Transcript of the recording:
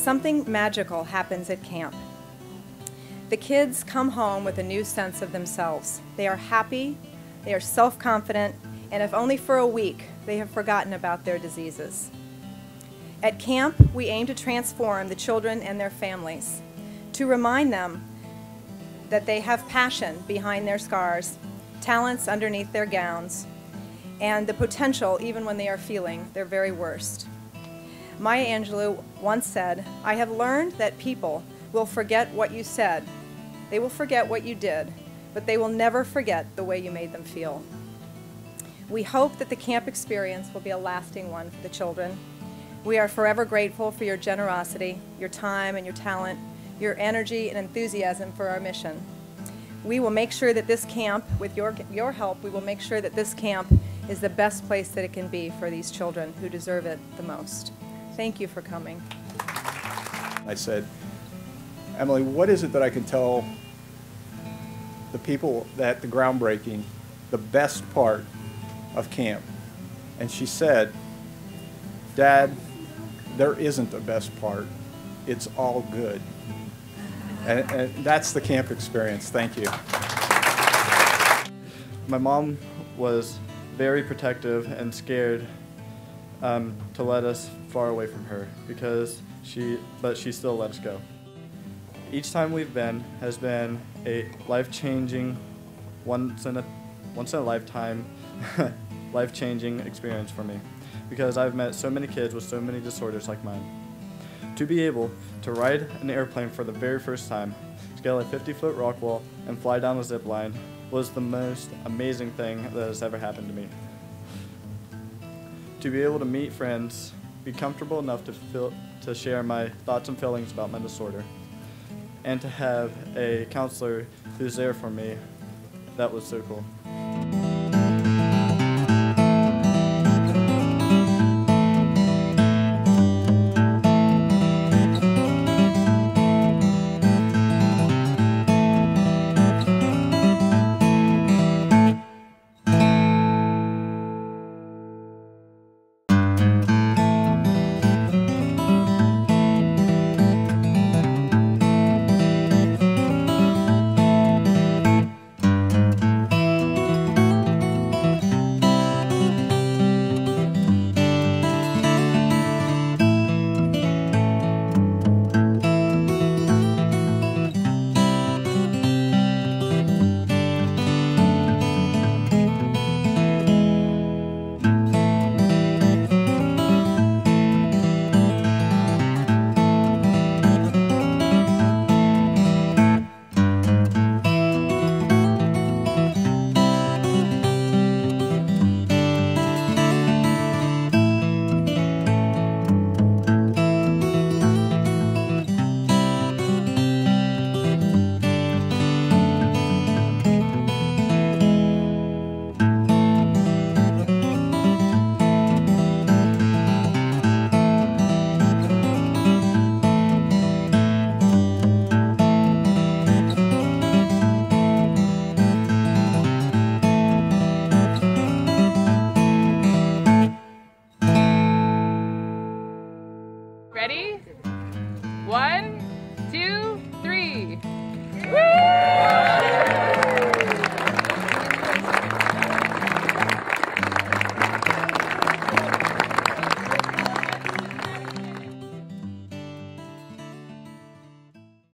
Something magical happens at camp. The kids come home with a new sense of themselves. They are happy, they are self-confident, and if only for a week, they have forgotten about their diseases. At camp, we aim to transform the children and their families, to remind them that they have passion behind their scars, talents underneath their gowns, and the potential even when they are feeling their very worst. Maya Angelou once said, "I have learned that people will forget what you said. They will forget what you did, but they will never forget the way you made them feel." We hope that the camp experience will be a lasting one for the children. We are forever grateful for your generosity, your time and your talent, your energy and enthusiasm for our mission. We will make sure that this camp, with your help, we will make sure that this camp is the best place that it can be for these children who deserve it the most. Thank you for coming. I said, "Emily, what is it that I can tell the people at the groundbreaking, the best part of camp?" And she said, "Dad, there isn't a best part. It's all good." And that's the camp experience. Thank you. My mom was very protective and scared to let us far away from her but she still let us go. Each time we've been has been a life-changing, once in a lifetime, life-changing experience for me, because I've met so many kids with so many disorders like mine. To be able to ride an airplane for the very first time, scale a 50-foot rock wall, and fly down a zip line was the most amazing thing that has ever happened to me. To be able to meet friends, be comfortable enough to share my thoughts and feelings about my disorder, and to have a counselor who's there for me, that was so cool.